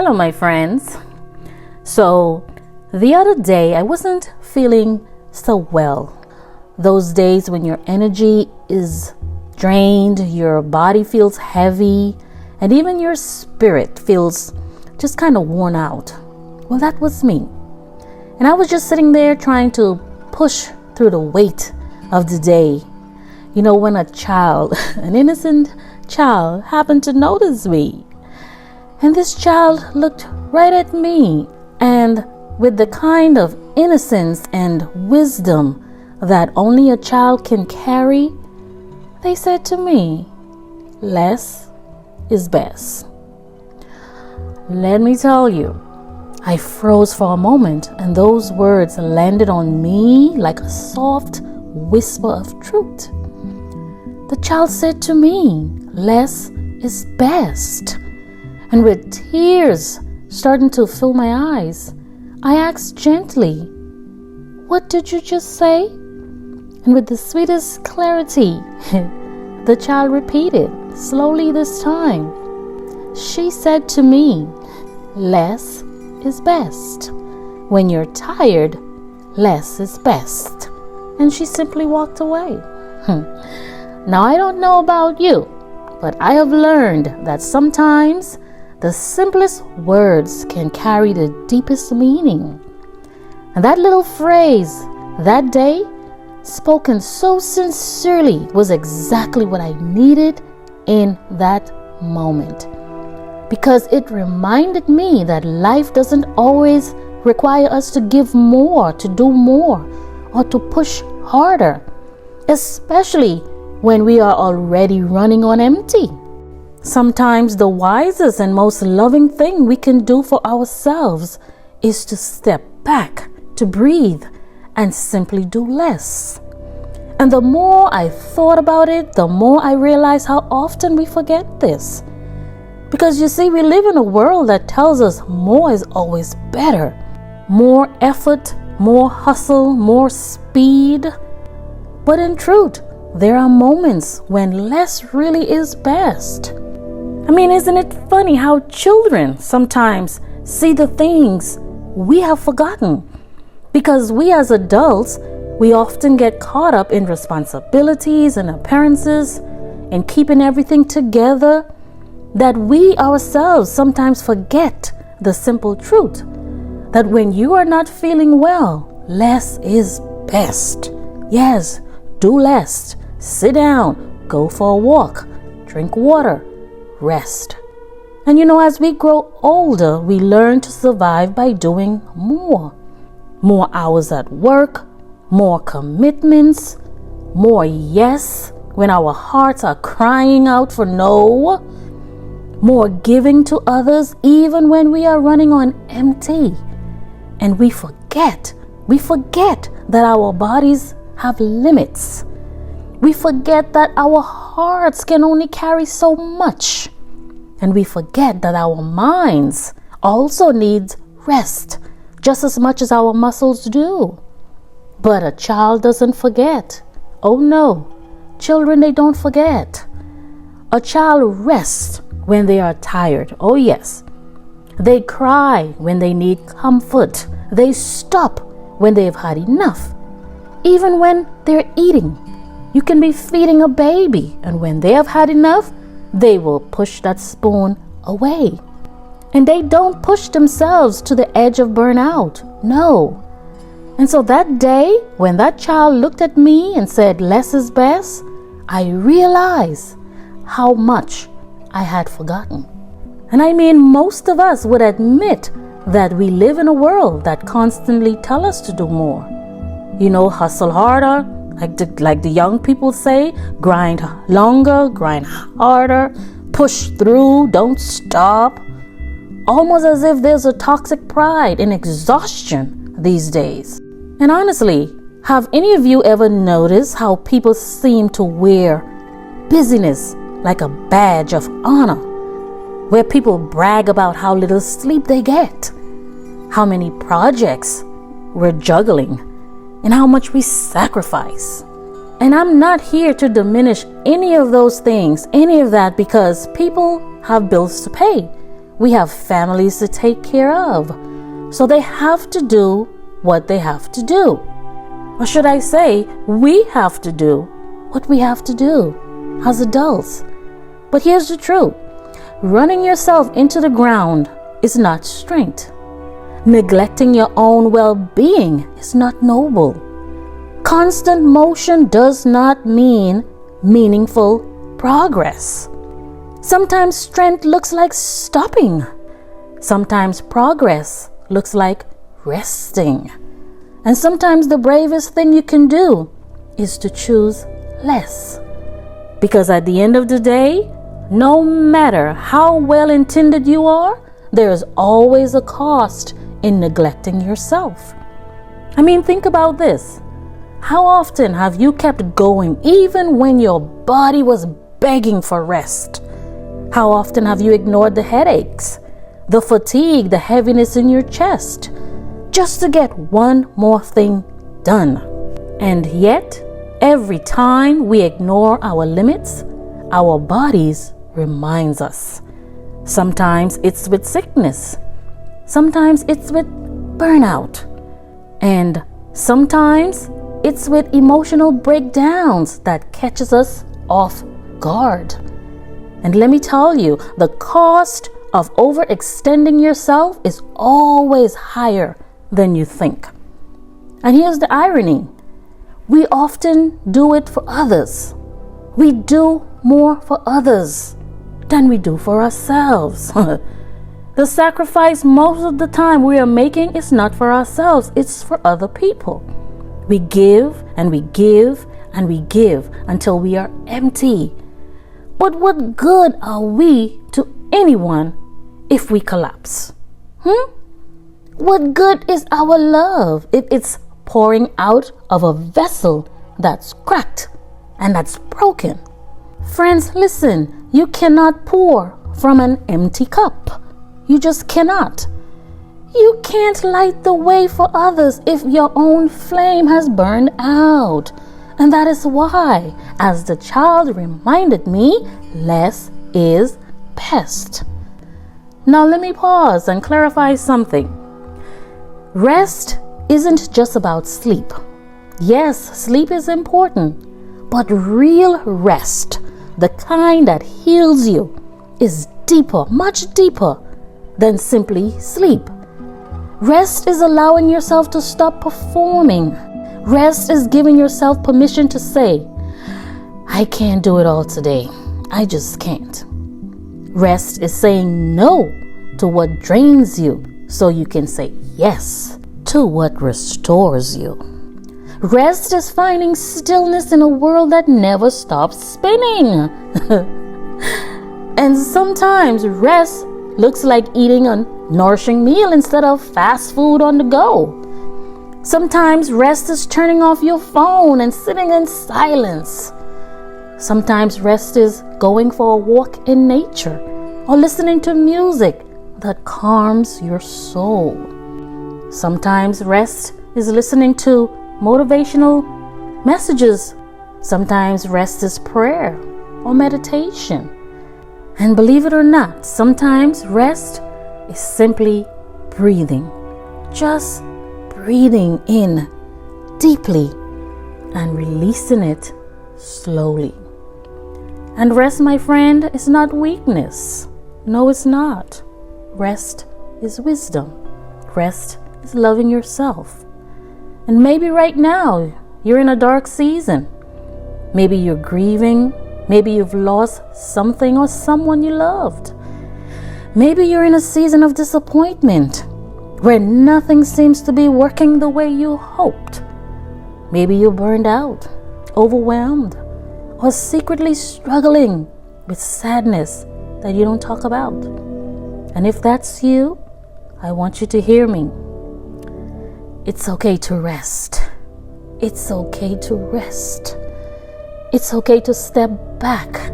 Hello, my friends. So, the other day I wasn't feeling so well. Those days when your energy is drained, your body feels heavy, and even your spirit feels just kind of worn out. Well, that was me. And I was just sitting there trying to push through the weight of the day. You know, when a child, an innocent child, happened to notice me. And this child looked right at me, and with the kind of innocence and wisdom that only a child can carry, they said to me, "Less is best." Let me tell you, I froze for a moment, and those words landed on me like a soft whisper of truth. The child said to me, "Less is best." And with tears starting to fill my eyes, I asked gently, "What did you just say?" And with the sweetest clarity, the child repeated, slowly this time. She said to me, "Less is best. When you're tired, less is best." And she simply walked away. Now, I don't know about you, but I have learned that sometimes the simplest words can carry the deepest meaning. And that little phrase, that day, spoken so sincerely, was exactly what I needed in that moment. Because it reminded me that life doesn't always require us to give more, to do more, or to push harder, especially when we are already running on empty. Sometimes the wisest and most loving thing we can do for ourselves is to step back, to breathe, and simply do less. And the more I thought about it, the more I realized how often we forget this. Because you see, we live in a world that tells us more is always better. More effort, more hustle, more speed. But in truth, there are moments when less really is best. I mean, isn't it funny how children sometimes see the things we have forgotten? Because we as adults, we often get caught up in responsibilities and appearances and keeping everything together, that we ourselves sometimes forget the simple truth that when you are not feeling well, less is best. Yes, do less. Sit down, go for a walk, drink water, rest. And you know, as we grow older, we learn to survive by doing more. More hours at work, more commitments, more yes when our hearts are crying out for no, more giving to others even when we are running on empty. And we forget that our bodies have limits. We forget that our hearts can only carry so much. And we forget that our minds also need rest just as much as our muscles do. But a child doesn't forget. Oh no, children, they don't forget. A child rests when they are tired. Oh yes. They cry when they need comfort. They stop when they've had enough. Even when they're eating. You can be feeding a baby, and when they have had enough, they will push that spoon away. And they don't push themselves to the edge of burnout. No. And so that day, when that child looked at me and said, "Less is best," I realized how much I had forgotten. And I mean, most of us would admit that we live in a world that constantly tells us to do more. You know, hustle harder, like the young people say, grind longer, grind harder, push through, don't stop. Almost as if there's a toxic pride in exhaustion these days. And honestly, have any of you ever noticed how people seem to wear busyness like a badge of honor? Where people brag about how little sleep they get, how many projects we're juggling, and how much we sacrifice. And I'm not here to diminish any of those things, any of that, because people have bills to pay. We have families to take care of. So they have to do what they have to do. Or should I say, we have to do what we have to do as adults. But here's the truth. Running yourself into the ground is not strength. Neglecting your own well-being is not noble. Constant motion does not mean meaningful progress. Sometimes strength looks like stopping. Sometimes progress looks like resting. And sometimes the bravest thing you can do is to choose less. Because at the end of the day, no matter how well intended you are, there is always a cost in neglecting yourself. I mean, think about this. How often have you kept going even when your body was begging for rest? How often have you ignored the headaches, the fatigue, the heaviness in your chest, just to get one more thing done? And yet, every time we ignore our limits, our bodies reminds us. Sometimes it's with sickness. Sometimes it's with burnout. And sometimes it's with emotional breakdowns that catches us off guard. And let me tell you, the cost of overextending yourself is always higher than you think. And here's the irony. We often do it for others. We do more for others than we do for ourselves. The sacrifice most of the time we are making is not for ourselves, it's for other people. We give and we give and we give until we are empty. But what good are we to anyone if we collapse? What good is our love if it's pouring out of a vessel that's cracked and that's broken? Friends, listen, you cannot pour from an empty cup. You just cannot. You can't light the way for others if your own flame has burned out. And that is why, as the child reminded me, less is best. Now let me pause and clarify something. Rest isn't just about sleep. Yes, sleep is important, but real rest, the kind that heals you, is deeper, much deeper than simply sleep. Rest is allowing yourself to stop performing. Rest is giving yourself permission to say, I can't do it all today. I just can't. Rest is saying no to what drains you so you can say yes to what restores you. Rest is finding stillness in a world that never stops spinning. And sometimes rest looks like eating a nourishing meal instead of fast food on the go. Sometimes rest is turning off your phone and sitting in silence. Sometimes rest is going for a walk in nature or listening to music that calms your soul. Sometimes rest is listening to motivational messages. Sometimes rest is prayer or meditation. And believe it or not, sometimes rest is simply breathing. Just breathing in deeply and releasing it slowly. And rest, my friend, is not weakness. No, it's not. Rest is wisdom. Rest is loving yourself. And maybe right now you're in a dark season. Maybe you're grieving. Maybe you've lost something or someone you loved. Maybe you're in a season of disappointment where nothing seems to be working the way you hoped. Maybe you're burned out, overwhelmed, or secretly struggling with sadness that you don't talk about. And if that's you, I want you to hear me. It's okay to rest. It's okay to rest. It's okay to step back.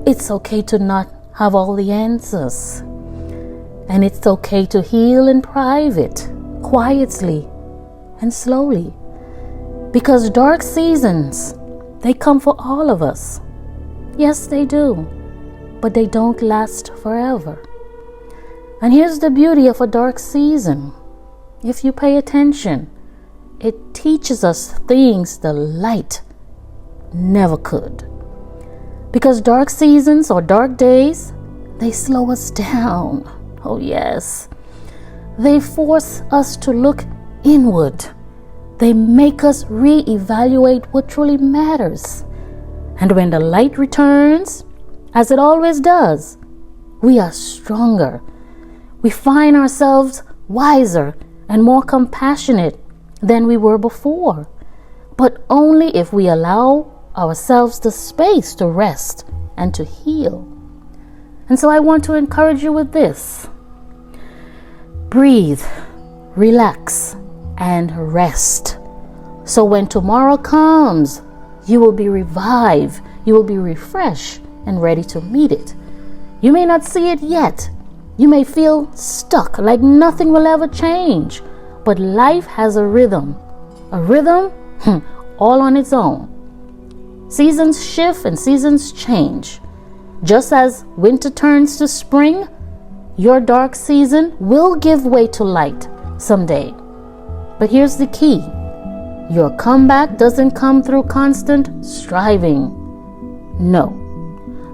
It's okay to not have all the answers. And it's okay to heal in private, quietly, and slowly. Because dark seasons, they come for all of us. Yes, they do. But they don't last forever. And here's the beauty of a dark season. If you pay attention, it teaches us things the light never could. Because dark seasons or dark days, they slow us down. Oh yes. They force us to look inward. They make us reevaluate what truly matters. And when the light returns, as it always does, we are stronger. We find ourselves wiser and more compassionate than we were before, but only if we allow ourselves the space to rest and to heal. And so I want to encourage you with this. Breathe, relax, and rest. So when tomorrow comes, you will be revived, you will be refreshed and ready to meet it. You may not see it yet. You may feel stuck, like nothing will ever change. But life has a rhythm all on its own. Seasons shift and seasons change. Just as winter turns to spring, your dark season will give way to light someday. But here's the key. Your comeback doesn't come through constant striving. No.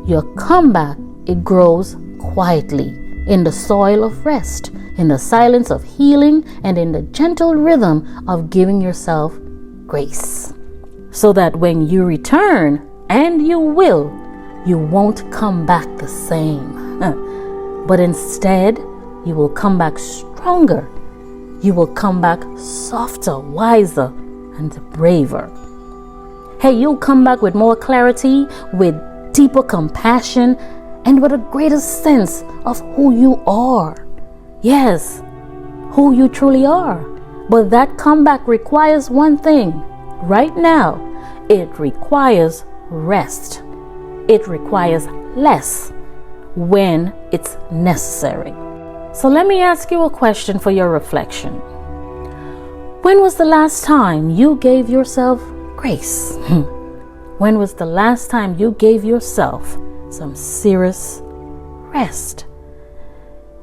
Your comeback, it grows quietly in the soil of rest, in the silence of healing, and in the gentle rhythm of giving yourself grace. So that when you return, and you will, you won't come back the same. But instead, you will come back stronger. You will come back softer, wiser, and braver. Hey, you'll come back with more clarity, with deeper compassion, and with a greater sense of who you are. Yes, who you truly are. But that comeback requires one thing. Right now, it requires rest. It requires less when it's necessary. So let me ask you a question for your reflection. When was the last time you gave yourself grace? When was the last time you gave yourself some serious rest?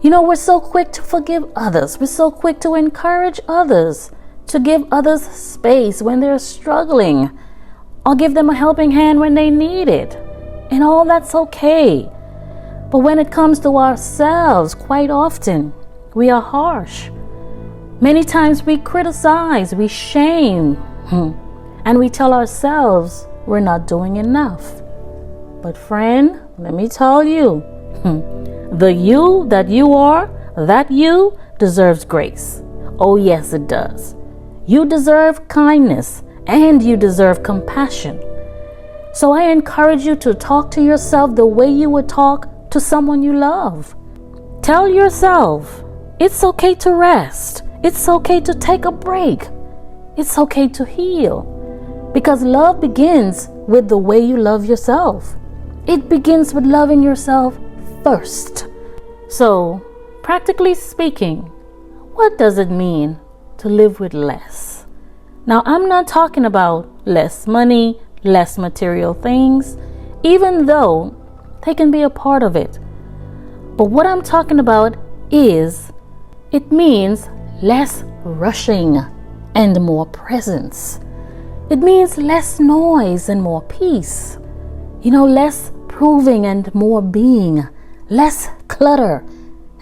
You know, we're so quick to forgive others. We're so quick to encourage others, to give others space when they're struggling, or give them a helping hand when they need it. And all that's okay. But when it comes to ourselves, quite often, we are harsh. Many times we criticize, we shame, and we tell ourselves we're not doing enough. But friend, let me tell you, the you that you are, that you deserves grace. Oh yes, it does. You deserve kindness and you deserve compassion. So I encourage you to talk to yourself the way you would talk to someone you love. Tell yourself, it's okay to rest. It's okay to take a break. It's okay to heal. Because love begins with the way you love yourself. It begins with loving yourself first. So, practically speaking, what does it mean to live with less? Now, I'm not talking about less money, less material things, even though they can be a part of it. But what I'm talking about is, it means less rushing and more presence. It means less noise and more peace. Less proving and more being. Less clutter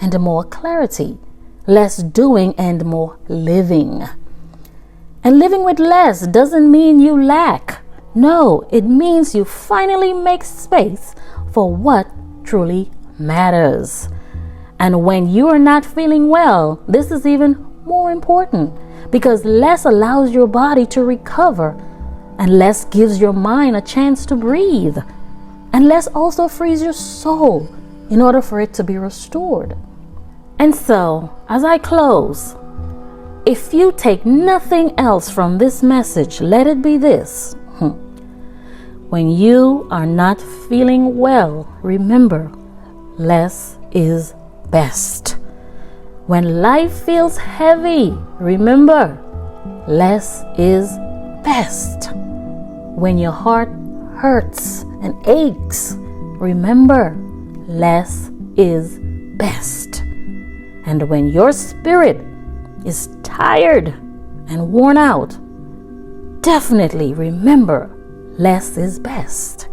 and more clarity. Less doing and more living. And living with less doesn't mean you lack. No, it means you finally make space for what truly matters. And when you are not feeling well, this is even more important, because less allows your body to recover, and less gives your mind a chance to breathe, and less also frees your soul in order for it to be restored. And so, as I close, if you take nothing else from this message, let it be this. When you are not feeling well, remember, less is best. When life feels heavy, remember, less is best. When your heart hurts and aches, remember, less is best. And when your spirit is tired and worn out, definitely remember less is best.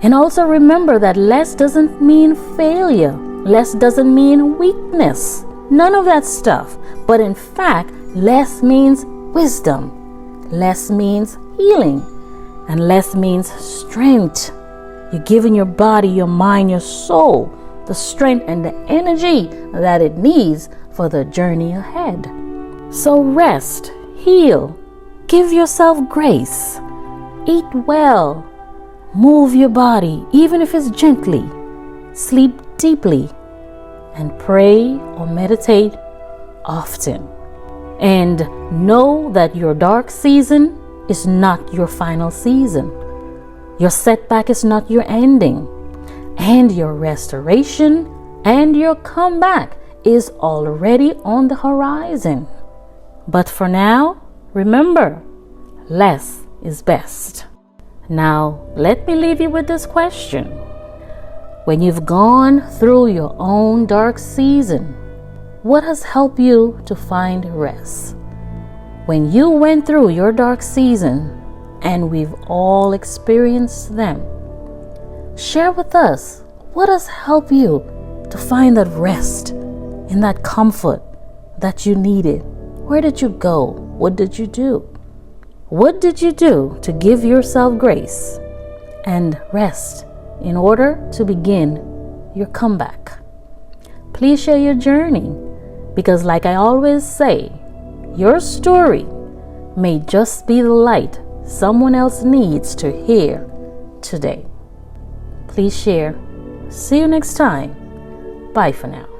And also remember that less doesn't mean failure. Less doesn't mean weakness. None of that stuff. But in fact, less means wisdom. Less means healing. And less means strength. You're giving your body, your mind, your soul the strength and the energy that it needs for the journey ahead. So rest, heal, give yourself grace, eat well, move your body, even if it's gently, sleep deeply, and pray or meditate often. And know that your dark season is not your final season. Your setback is not your ending. And your restoration and your comeback is already on the horizon. But for now, remember, less is best. Now, let me leave you with this question. When you've gone through your own dark season, what has helped you to find rest? When you went through your dark season, and we've all experienced them, share with us what has helped you to find that rest and that comfort that you needed. Where did you go? What did you do? What did you do to give yourself grace and rest in order to begin your comeback? Please share your journey, because like I always say, your story may just be the light someone else needs to hear today. Please share. See you next time. Bye for now.